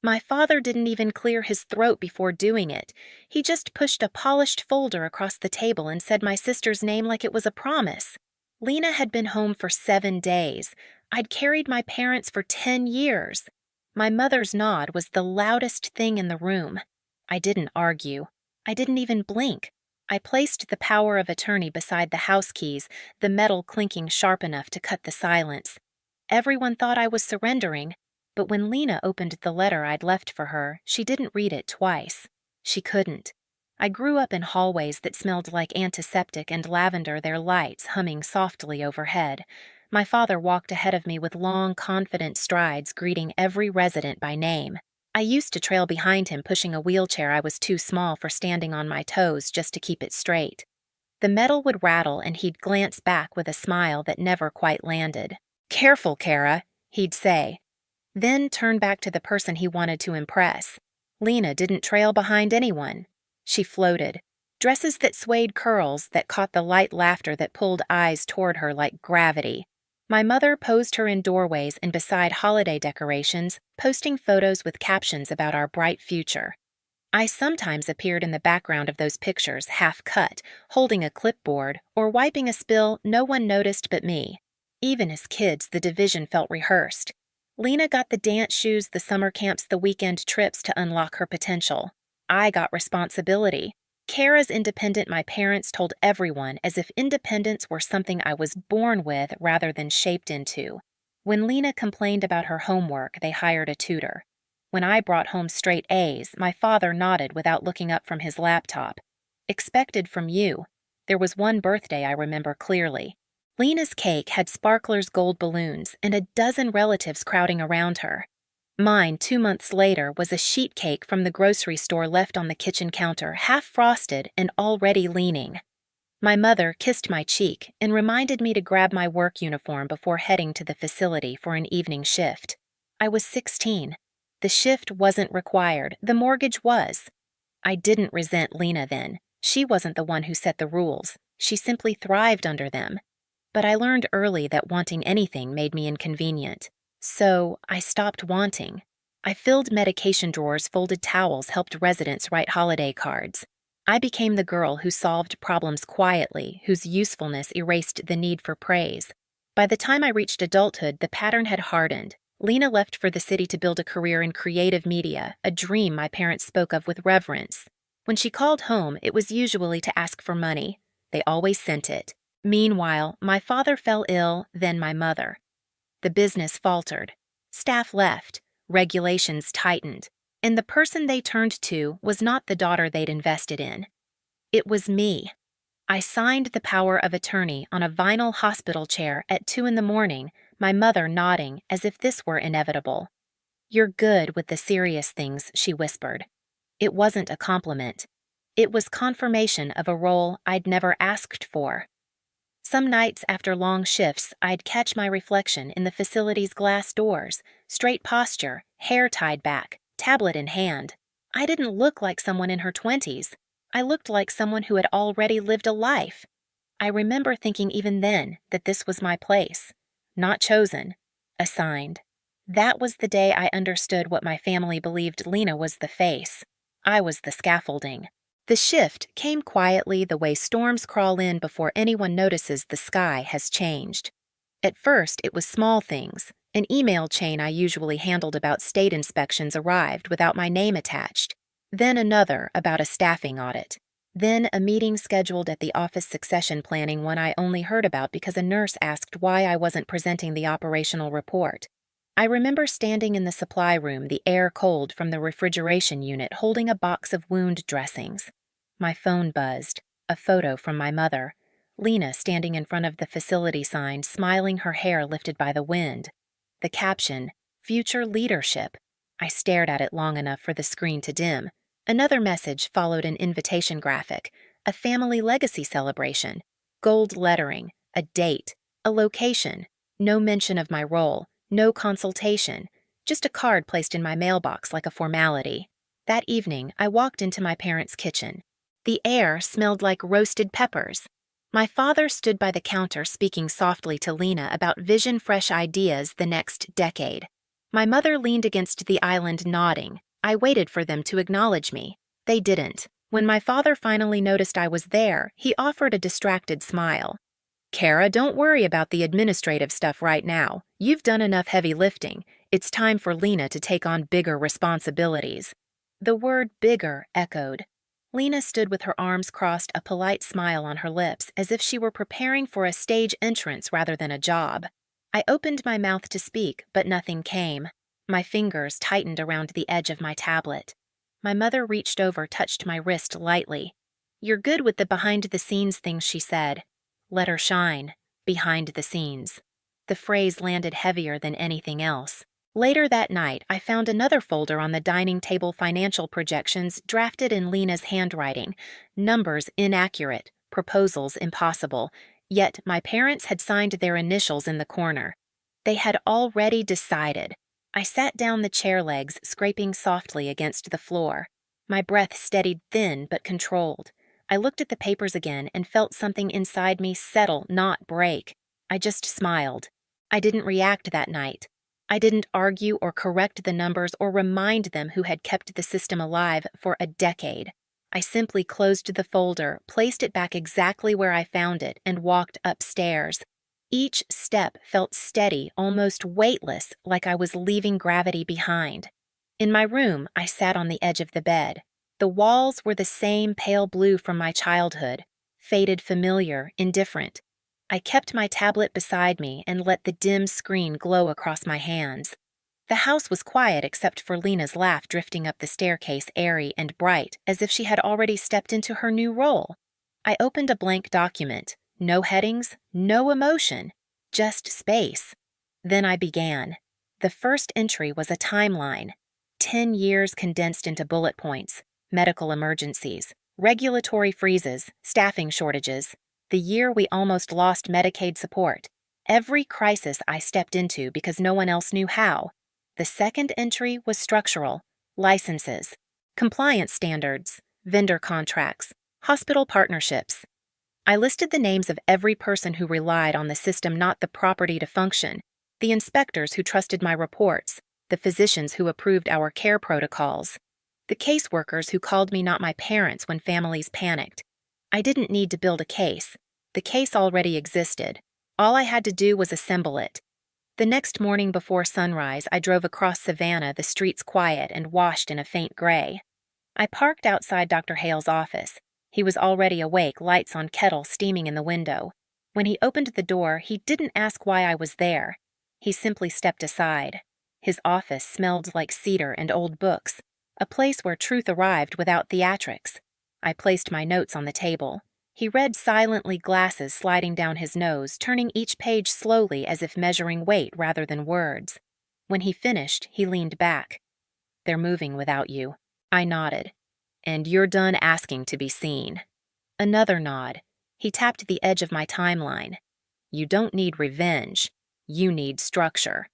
My father didn't even clear his throat before doing it. He just pushed a polished folder across the table and said my sister's name like it was a promise. Lina had been home for 7 days. I'd carried my parents for 10 years. My mother's nod was the loudest thing in the room. I didn't argue. I didn't even blink. I placed the power of attorney beside the house keys, the metal clinking sharp enough to cut the silence. Everyone thought I was surrendering, but when Lina opened the letter I'd left for her, she didn't read it twice. She couldn't. I grew up in hallways that smelled like antiseptic and lavender, their lights humming softly overhead. My father walked ahead of me with long, confident strides, greeting every resident by name. I used to trail behind him, pushing a wheelchair I was too small for, standing on my toes just to keep it straight. The metal would rattle and he'd glance back with a smile that never quite landed. "Careful, Cara," he'd say, then turn back to the person he wanted to impress. Lina didn't trail behind anyone. She floated. Dresses that swayed, curls that caught the light laughter that pulled eyes toward her like gravity. My mother posed her in doorways and beside holiday decorations, posting photos with captions about our bright future. I sometimes appeared in the background of those pictures, half-cut, holding a clipboard, or wiping a spill no one noticed but me. Even as kids, the division felt rehearsed. Lina got the dance shoes, the summer camps, the weekend trips to unlock her potential. I got responsibility. Cara's independent, my parents told everyone, as if independence were something I was born with rather than shaped into. When Lina complained about her homework, they hired a tutor. When I brought home straight A's, my father nodded without looking up from his laptop. "Expected from you." There was one birthday I remember clearly. Lina's cake had sparklers, gold balloons, and a dozen relatives crowding around her. Mine, 2 months later, was a sheet cake from the grocery store left on the kitchen counter, half frosted and already leaning. My mother kissed my cheek and reminded me to grab my work uniform before heading to the facility for an evening shift. I was 16. The shift wasn't required, the mortgage was. I didn't resent Lina then. She wasn't the one who set the rules. She simply thrived under them. But I learned early that wanting anything made me inconvenient. So I stopped wanting. I filled medication drawers, folded towels, helped residents write holiday cards. I became the girl who solved problems quietly, whose usefulness erased the need for praise. By the time I reached adulthood, the pattern had hardened. Lina left for the city to build a career in creative media, a dream my parents spoke of with reverence. When she called home, it was usually to ask for money. They always sent it. Meanwhile, my father fell ill, then my mother. The business faltered. Staff left. Regulations tightened. And the person they turned to was not the daughter they'd invested in. It was me. I signed the power of attorney on a vinyl hospital chair at 2 a.m, my mother nodding as if this were inevitable. "You're good with the serious things," she whispered. It wasn't a compliment. It was confirmation of a role I'd never asked for. Some nights after long shifts, I'd catch my reflection in the facility's glass doors, straight posture, hair tied back, tablet in hand. I didn't look like someone in her 20s. I looked like someone who had already lived a life. I remember thinking even then that this was my place. Not chosen, assigned. That was the day I understood what my family believed. Lina was the face. I was the scaffolding. The shift came quietly, the way storms crawl in before anyone notices the sky has changed. At first, it was small things. An email chain I usually handled about state inspections arrived without my name attached. Then another about a staffing audit. Then a meeting scheduled at the office succession planning, one I only heard about because a nurse asked why I wasn't presenting the operational report. I remember standing in the supply room, the air cold from the refrigeration unit, holding a box of wound dressings. My phone buzzed. A photo from my mother. Lina standing in front of the facility sign, smiling, her hair lifted by the wind. The caption, "Future Leadership." I stared at it long enough for the screen to dim. Another message followed, an invitation graphic, a family legacy celebration, gold lettering, a date, a location, no mention of my role, no consultation, just a card placed in my mailbox like a formality. That evening, I walked into my parents' kitchen. The air smelled like roasted peppers. My father stood by the counter speaking softly to Lina about vision-fresh ideas the next decade. My mother leaned against the island nodding. I waited for them to acknowledge me. They didn't. When my father finally noticed I was there, he offered a distracted smile. Cara, don't worry about the administrative stuff right now. You've done enough heavy lifting. It's time for Lina to take on bigger responsibilities. The word bigger echoed. Lina stood with her arms crossed, a polite smile on her lips, as if she were preparing for a stage entrance rather than a job. I opened my mouth to speak, but nothing came. My fingers tightened around the edge of my tablet. My mother reached over, touched my wrist lightly. You're good with the behind-the-scenes things, she said. Let her shine. Behind the scenes. The phrase landed heavier than anything else. Later that night, I found another folder on the dining table, financial projections drafted in Lina's handwriting. Numbers inaccurate, proposals impossible, yet my parents had signed their initials in the corner. They had already decided. I sat down, the chair legs scraping softly against the floor. My breath steadied, thin but controlled. I looked at the papers again and felt something inside me settle, not break. I just smiled. I didn't react that night. I didn't argue or correct the numbers or remind them who had kept the system alive for a decade. I simply closed the folder, placed it back exactly where I found it, and walked upstairs. Each step felt steady, almost weightless, like I was leaving gravity behind. In my room, I sat on the edge of the bed. The walls were the same pale blue from my childhood, faded, familiar, indifferent. I kept my tablet beside me and let the dim screen glow across my hands. The house was quiet except for Lina's laugh drifting up the staircase, airy and bright, as if she had already stepped into her new role. I opened a blank document. No headings, no emotion, just space. Then I began. The first entry was a timeline. 10 years condensed into bullet points. Medical emergencies, regulatory freezes, staffing shortages, the year we almost lost Medicaid support, every crisis I stepped into because no one else knew how. The second entry was structural, licenses, compliance standards, vendor contracts, hospital partnerships. I listed the names of every person who relied on the system, not the property to function, the inspectors who trusted my reports, the physicians who approved our care protocols, the caseworkers who called me, not my parents, when families panicked. I didn't need to build a case. The case already existed. All I had to do was assemble it. The next morning before sunrise, I drove across Savannah, the streets quiet and washed in a faint gray. I parked outside Dr. Hale's office. He was already awake, lights on, kettle steaming in the window. When he opened the door, he didn't ask why I was there. He simply stepped aside. His office smelled like cedar and old books, a place where truth arrived without theatrics. I placed my notes on the table. He read silently, glasses sliding down his nose, turning each page slowly as if measuring weight rather than words. When he finished, he leaned back. They're moving without you. I nodded. And you're done asking to be seen. Another nod. He tapped the edge of my timeline. You don't need revenge. You need structure.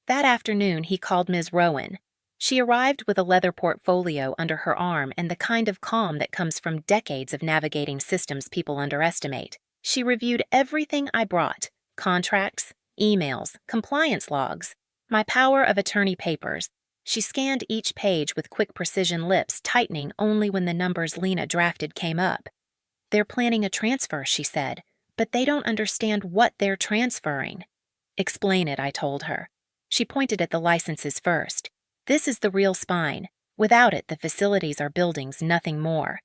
That afternoon, he called Ms. Rowan. She arrived with a leather portfolio under her arm and the kind of calm that comes from decades of navigating systems people underestimate. She reviewed everything I brought: contracts, emails, compliance logs, my power of attorney papers. She scanned each page with quick precision, lips tightening only when the numbers Lina drafted came up. They're planning a transfer, she said, but they don't understand what they're transferring. Explain it, I told her. She pointed at the licenses first. This is the real spine. Without it, the facilities are buildings, nothing more.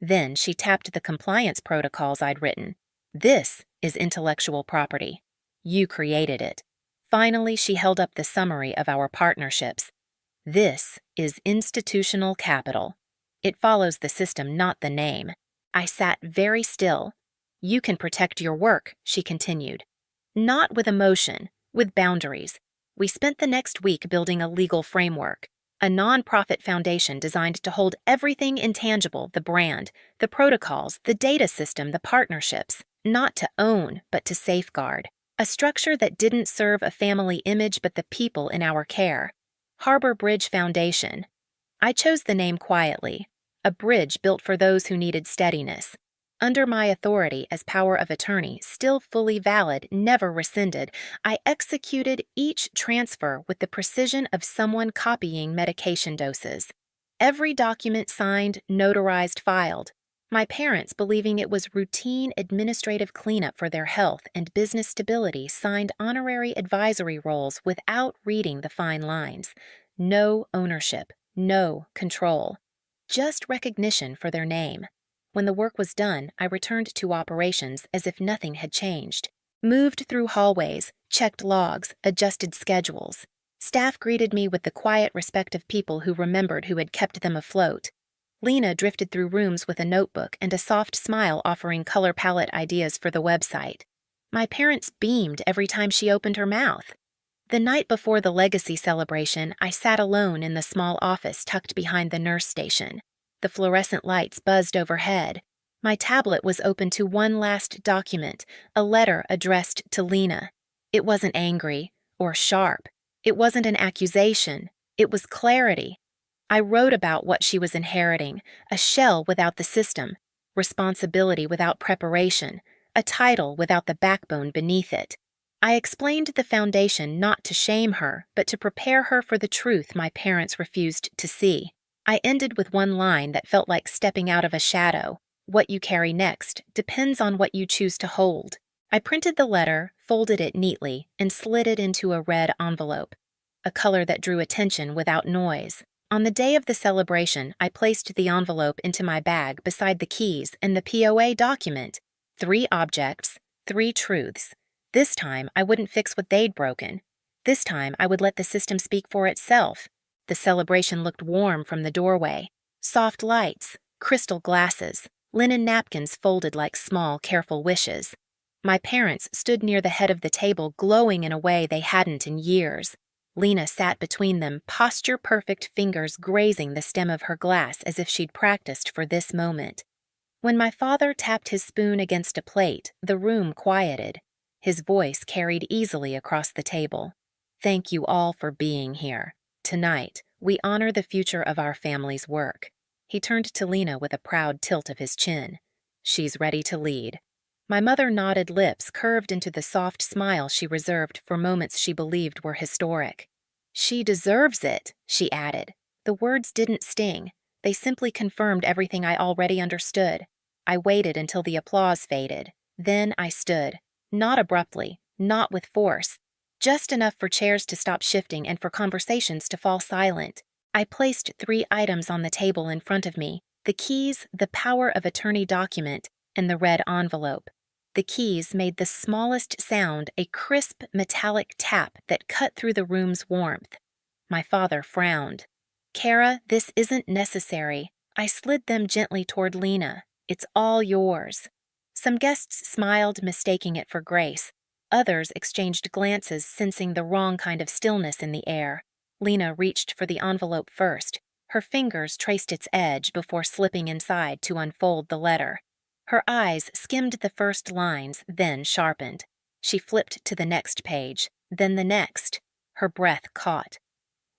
Then she tapped the compliance protocols I'd written. This is intellectual property. You created it. Finally, she held up the summary of our partnerships. This is institutional capital. It follows the system, not the name. I sat very still. You can protect your work, she continued. Not with emotion, with boundaries. We spent the next week building a legal framework, a non-profit foundation designed to hold everything intangible: the brand, the protocols, the data system, the partnerships, not to own, but to safeguard. A structure that didn't serve a family image but the people in our care. Harbor Bridge Foundation. I chose the name quietly, a bridge built for those who needed steadiness. Under my authority as power of attorney, still fully valid, never rescinded, I executed each transfer with the precision of someone copying medication doses. Every document signed, notarized, filed. My parents, believing it was routine administrative cleanup for their health and business stability, signed honorary advisory roles without reading the fine lines. No ownership, no control. Just recognition for their name. When the work was done, I returned to operations as if nothing had changed. Moved through hallways, checked logs, adjusted schedules. Staff greeted me with the quiet respect of people who remembered who had kept them afloat. Lina drifted through rooms with a notebook and a soft smile offering color palette ideas for the website. My parents beamed every time she opened her mouth. The night before the legacy celebration, I sat alone in the small office tucked behind the nurse station. The fluorescent lights buzzed overhead. My tablet was open to one last document, a letter addressed to Lina. It wasn't angry or sharp. It wasn't an accusation. It was clarity. I wrote about what she was inheriting, a shell without the system, responsibility without preparation, a title without the backbone beneath it. I explained the foundation not to shame her, but to prepare her for the truth my parents refused to see. I ended with one line that felt like stepping out of a shadow. What you carry next depends on what you choose to hold. I printed the letter, folded it neatly, and slid it into a red envelope, a color that drew attention without noise. On the day of the celebration, I placed the envelope into my bag beside the keys and the POA document. 3 objects, 3 truths. This time, I wouldn't fix what they'd broken. This time, I would let the system speak for itself. The celebration looked warm from the doorway. Soft lights, crystal glasses, linen napkins folded like small, careful wishes. My parents stood near the head of the table, glowing in a way they hadn't in years. Lina sat between them, posture-perfect fingers grazing the stem of her glass as if she'd practiced for this moment. When my father tapped his spoon against a plate, the room quieted. His voice carried easily across the table. Thank you all for being here. Tonight, we honor the future of our family's work. He turned to Lina with a proud tilt of his chin. She's ready to lead. My mother nodded, lips curved into the soft smile she reserved for moments she believed were historic. She deserves it, she added. The words didn't sting. They simply confirmed everything I already understood. I waited until the applause faded. Then I stood. Not abruptly, not with force. Just enough for chairs to stop shifting and for conversations to fall silent. I placed 3 items on the table in front of me: the keys, the power of attorney document, and the red envelope. The keys made the smallest sound, a crisp metallic tap that cut through the room's warmth. My father frowned. Cara, this isn't necessary. I slid them gently toward Lina. It's all yours. Some guests smiled, mistaking it for grace. Others exchanged glances, sensing the wrong kind of stillness in the air. Lina reached for the envelope first. Her fingers traced its edge before slipping inside to unfold the letter. Her eyes skimmed the first lines, then sharpened. She flipped to the next page, then the next. Her breath caught.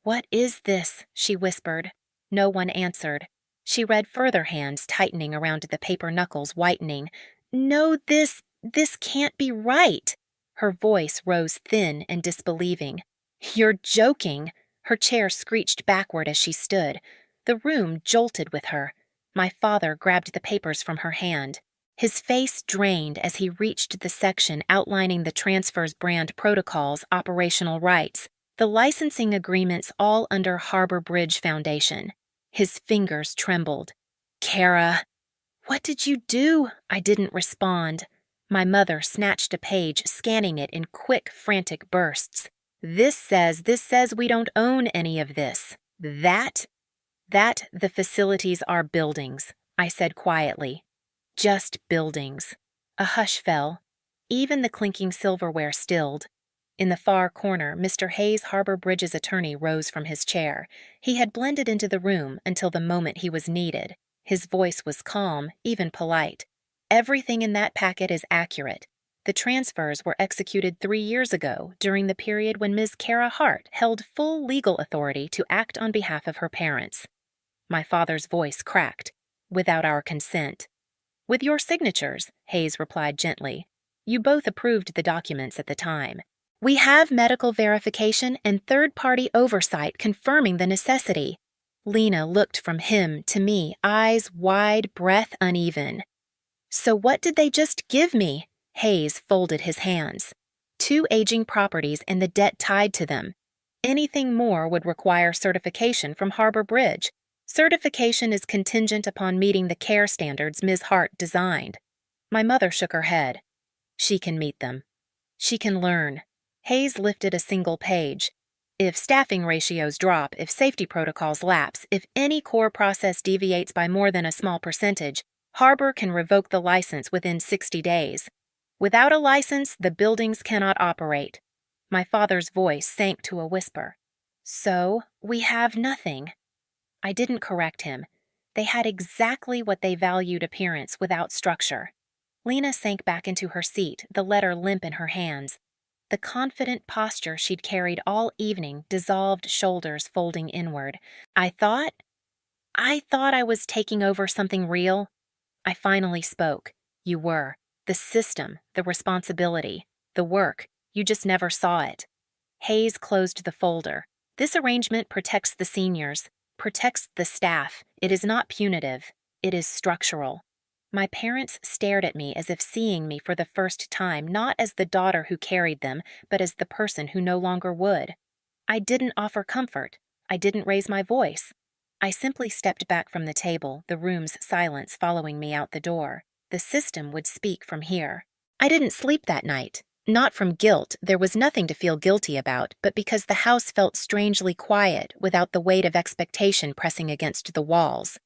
"What is this?" she whispered. No one answered. She read further, hands tightening around the paper knuckles, whitening. "No, this can't be right." Her voice rose thin and disbelieving. "You're joking." Her chair screeched backward as she stood. The room jolted with her. My father grabbed the papers from her hand. His face drained as he reached the section outlining the transfer's brand protocols, operational rights, the licensing agreements, all under Harbor Bridge Foundation. His fingers trembled. "Cara." "What did you do?" I didn't respond. My mother snatched a page, scanning it in quick, frantic bursts. This says we don't own any of this. That the facilities are buildings," I said quietly. "Just buildings." A hush fell. Even the clinking silverware stilled. In the far corner, Mr. Hayes, Harbor Bridge's attorney, rose from his chair. He had blended into the room until the moment he was needed. His voice was calm, even polite. "Everything in that packet is accurate. The transfers were executed 3 years ago, during the period when Ms. Cara Hart held full legal authority to act on behalf of her parents." My father's voice cracked. "Without our consent." With your signatures, Hayes replied gently. You both approved the documents at the time. We have medical verification and third-party oversight confirming the necessity. Lina looked from him to me, eyes wide, breath uneven. So what did they just give me? Hayes folded his hands. 2 aging properties and the debt tied to them. Anything more would require certification from Harbor Bridge. Certification is contingent upon meeting the care standards Ms. Hart designed. My mother shook her head. She can meet them. She can learn. Hayes lifted a single page. If staffing ratios drop, if safety protocols lapse, if any core process deviates by more than a small percentage, Harbor can revoke the license within 60 days. Without a license, the buildings cannot operate. My father's voice sank to a whisper. So, we have nothing. I didn't correct him. They had exactly what they valued: appearance without structure. Lina sank back into her seat, the letter limp in her hands. The confident posture she'd carried all evening, dissolved shoulders folding inward. I thought I was taking over something real. I finally spoke. You were. The system, the responsibility, the work. You just never saw it. Hayes closed the folder. This arrangement protects the seniors, protects the staff. It is not punitive. It is structural. My parents stared at me as if seeing me for the first time, not as the daughter who carried them, but as the person who no longer would. I didn't offer comfort. I didn't raise my voice. I simply stepped back from the table, the room's silence following me out the door. The system would speak from here. I didn't sleep that night. Not from guilt, there was nothing to feel guilty about, but because the house felt strangely quiet, without the weight of expectation pressing against the walls.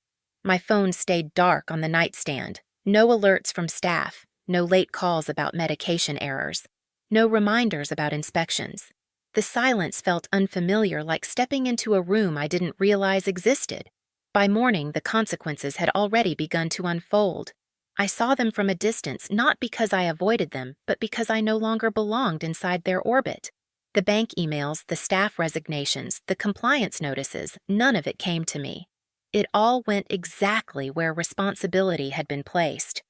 My phone stayed dark on the nightstand. No alerts from staff, no late calls about medication errors, no reminders about inspections. The silence felt unfamiliar, like stepping into a room I didn't realize existed. By morning, the consequences had already begun to unfold. I saw them from a distance, not because I avoided them, but because I no longer belonged inside their orbit. The bank emails, the staff resignations, the compliance notices, none of it came to me. It all went exactly where responsibility had been placed.